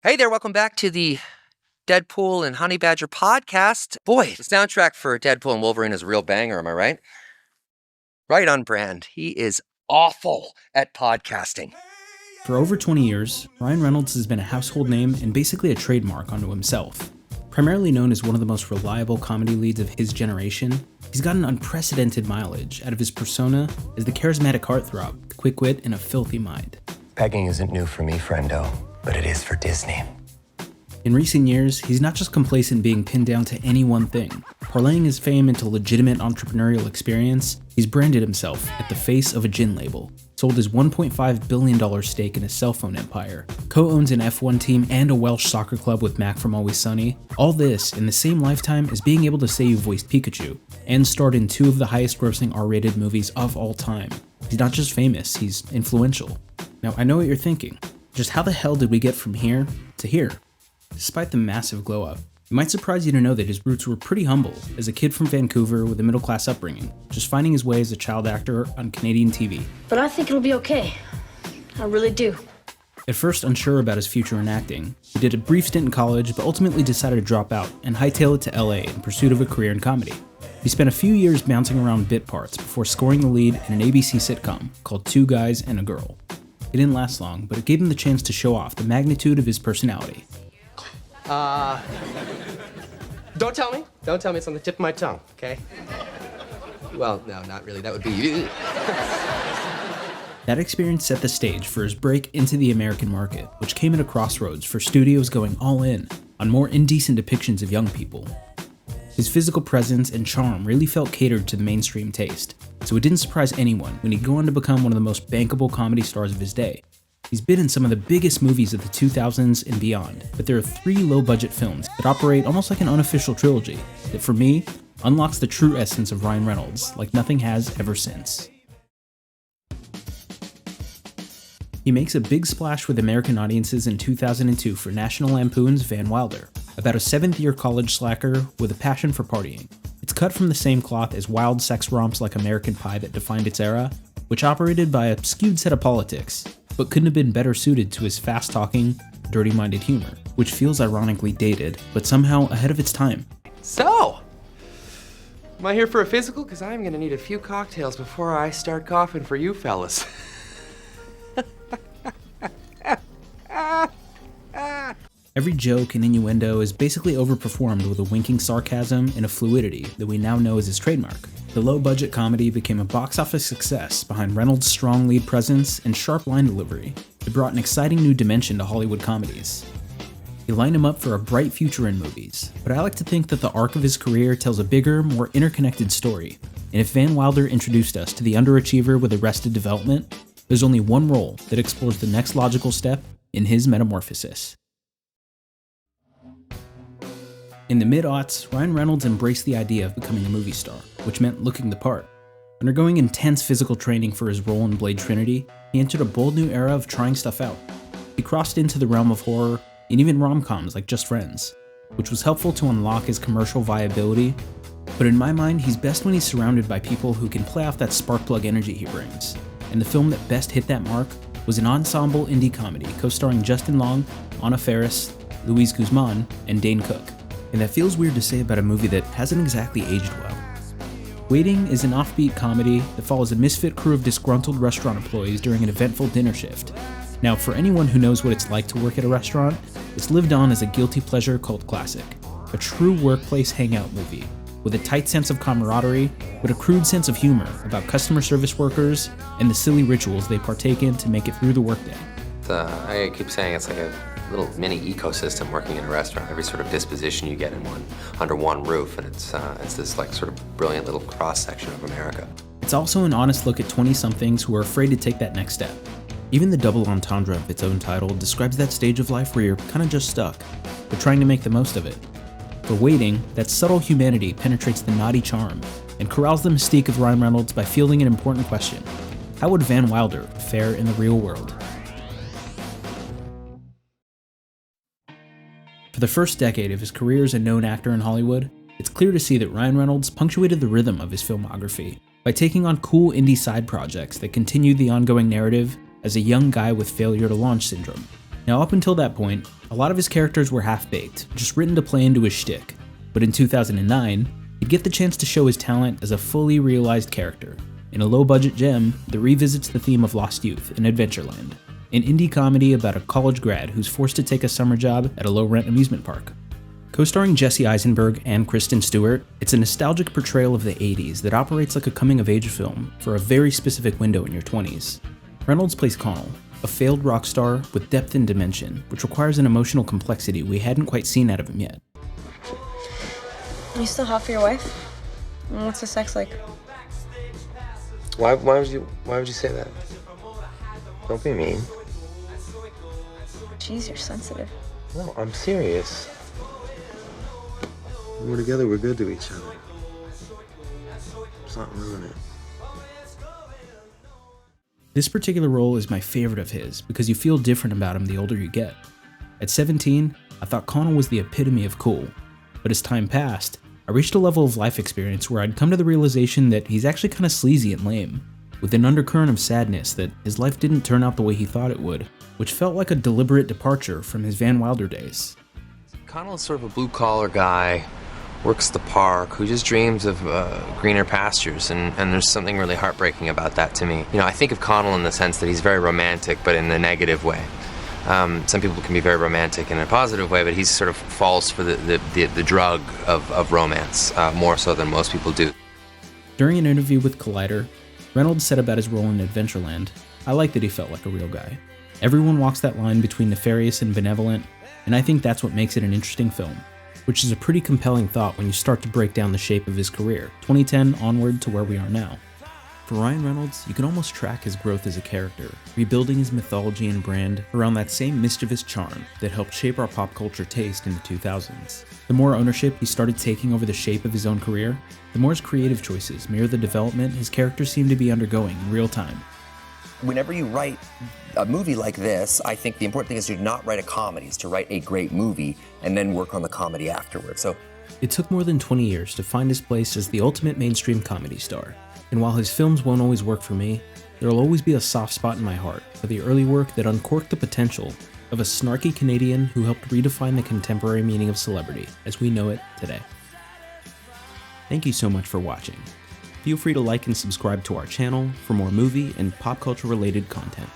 Hey there, welcome back to the Deadpool and Honey Badger podcast. Boy, the soundtrack for Deadpool and Wolverine is a real banger, am I right? Right on brand. He is awful at podcasting. For over 20 years, Ryan Reynolds has been a household name and basically a trademark unto himself. Primarily known as one of the most reliable comedy leads of his generation, he's gotten unprecedented mileage out of his persona as the charismatic heartthrob, the quick wit, and a filthy mind. Pegging isn't new for me, friendo, but it is for Disney. In recent years, he's not just complacent being pinned down to any one thing. Parlaying his fame into legitimate entrepreneurial experience, he's branded himself at the face of a gin label, sold his $1.5 billion stake in a cell phone empire, co-owns an F1 team and a Welsh soccer club with Mac from Always Sunny, all this in the same lifetime as being able to say you voiced Pikachu, and starred in two of the highest grossing R-rated movies of all time. He's not just famous, he's influential. Now, I know what you're thinking. Just how the hell did we get from here to here? Despite the massive glow-up, it might surprise you to know that his roots were pretty humble as a kid from Vancouver with a middle-class upbringing, just finding his way as a child actor on Canadian TV. But I think it'll be okay. I really do. At first unsure about his future in acting, he did a brief stint in college but ultimately decided to drop out and hightail it to LA in pursuit of a career in comedy. He spent a few years bouncing around bit parts before scoring the lead in an ABC sitcom called Two Guys and a Girl. It didn't last long, but it gave him the chance to show off the magnitude of his personality. Don't tell me. Don't tell me. It's on the tip of my tongue, okay? Well, no, not really. That would be... That experience set the stage for his break into the American market, which came at a crossroads for studios going all in on more indecent depictions of young people. His physical presence and charm really felt catered to the mainstream taste, so it didn't surprise anyone when he'd go on to become one of the most bankable comedy stars of his day. He's been in some of the biggest movies of the 2000s and beyond, but there are three low-budget films that operate almost like an unofficial trilogy that, for me, unlocks the true essence of Ryan Reynolds like nothing has ever since. He makes a big splash with American audiences in 2002 for National Lampoon's Van Wilder, about a seventh-year college slacker with a passion for partying. It's cut from the same cloth as wild sex romps like American Pie that defined its era, which operated by a skewed set of politics, but couldn't have been better suited to his fast-talking, dirty-minded humor, which feels ironically dated, but somehow ahead of its time. So, am I here for a physical? Because I'm going to need a few cocktails before I start coughing for you fellas. Every joke and innuendo is basically overperformed with a winking sarcasm and a fluidity that we now know is his trademark. The low-budget comedy became a box office success behind Reynolds' strong lead presence and sharp line delivery. It brought an exciting new dimension to Hollywood comedies. He lined him up for a bright future in movies, but I like to think that the arc of his career tells a bigger, more interconnected story. And if Van Wilder introduced us to the underachiever with Arrested Development, there's only one role that explores the next logical step in his metamorphosis. In the mid-aughts, Ryan Reynolds embraced the idea of becoming a movie star, which meant looking the part. Undergoing intense physical training for his role in Blade Trinity, he entered a bold new era of trying stuff out. He crossed into the realm of horror and even rom-coms like Just Friends, which was helpful to unlock his commercial viability, but in my mind, he's best when he's surrounded by people who can play off that spark plug energy he brings. And the film that best hit that mark was an ensemble indie comedy co-starring Justin Long, Anna Faris, Luis Guzman, and Dane Cook. And that feels weird to say about a movie that hasn't exactly aged well. Waiting is an offbeat comedy that follows a misfit crew of disgruntled restaurant employees during an eventful dinner shift. Now, for anyone who knows what it's like to work at a restaurant, it's lived on as a guilty pleasure cult classic, a true workplace hangout movie, with a tight sense of camaraderie, but a crude sense of humor about customer service workers and the silly rituals they partake in to make it through the workday. I keep saying it's like a little mini ecosystem working in a restaurant. Every sort of disposition you get in under one roof, and it's this like sort of brilliant little cross section of America. It's also an honest look at 20-somethings who are afraid to take that next step. Even the double entendre of its own title describes that stage of life where you're kind of just stuck, but trying to make the most of it. For Waiting, that subtle humanity penetrates the naughty charm and corrals the mystique of Ryan Reynolds by fielding an important question: how would Van Wilder fare in the real world? For the first decade of his career as a known actor in Hollywood, it's clear to see that Ryan Reynolds punctuated the rhythm of his filmography by taking on cool indie side projects that continued the ongoing narrative as a young guy with failure to launch syndrome. Now, up until that point, a lot of his characters were half-baked, just written to play into his shtick. But in 2009, he'd get the chance to show his talent as a fully realized character, in a low-budget gem that revisits the theme of lost youth in Adventureland, an indie comedy about a college grad who's forced to take a summer job at a low-rent amusement park. Co-starring Jesse Eisenberg and Kristen Stewart, it's a nostalgic portrayal of the 80s that operates like a coming-of-age film for a very specific window in your 20s. Reynolds plays Connell, a failed rock star with depth and dimension, which requires an emotional complexity we hadn't quite seen out of him yet. Are you still hot for your wife? What's the sex like? Why would you say that? Don't be mean. Jeez, you're sensitive. No, I'm serious. When we're together, we're good to each other. Let's not ruin it. This particular role is my favorite of his because you feel different about him the older you get. At 17, I thought Connell was the epitome of cool, but as time passed, I reached a level of life experience where I'd come to the realization that he's actually kind of sleazy and lame, with an undercurrent of sadness that his life didn't turn out the way he thought it would, which felt like a deliberate departure from his Van Wilder days. Connell is sort of a blue-collar guy, works the park, who just dreams of greener pastures, and there's something really heartbreaking about that to me. You know, I think of Connell in the sense that he's very romantic, but in a negative way. Some people can be very romantic in a positive way, but he sort of falls for the drug of romance, more so than most people do. During an interview with Collider, Reynolds said about his role in Adventureland, "I like that he felt like a real guy. Everyone walks that line between nefarious and benevolent, and I think that's what makes it an interesting film," which is a pretty compelling thought when you start to break down the shape of his career, 2010 onward to where we are now. For Ryan Reynolds, you can almost track his growth as a character, rebuilding his mythology and brand around that same mischievous charm that helped shape our pop culture taste in the 2000s. The more ownership he started taking over the shape of his own career, the more his creative choices mirror the development his characters seem to be undergoing in real time. Whenever you write a movie like this, I think the important thing is to not write a comedy, is to write a great movie and then work on the comedy afterwards. So it took more than 20 years to find his place as the ultimate mainstream comedy star. And while his films won't always work for me, there will always be a soft spot in my heart for the early work that uncorked the potential of a snarky Canadian who helped redefine the contemporary meaning of celebrity as we know it today. Thank you so much for watching. Feel free to like and subscribe to our channel for more movie and pop culture related content.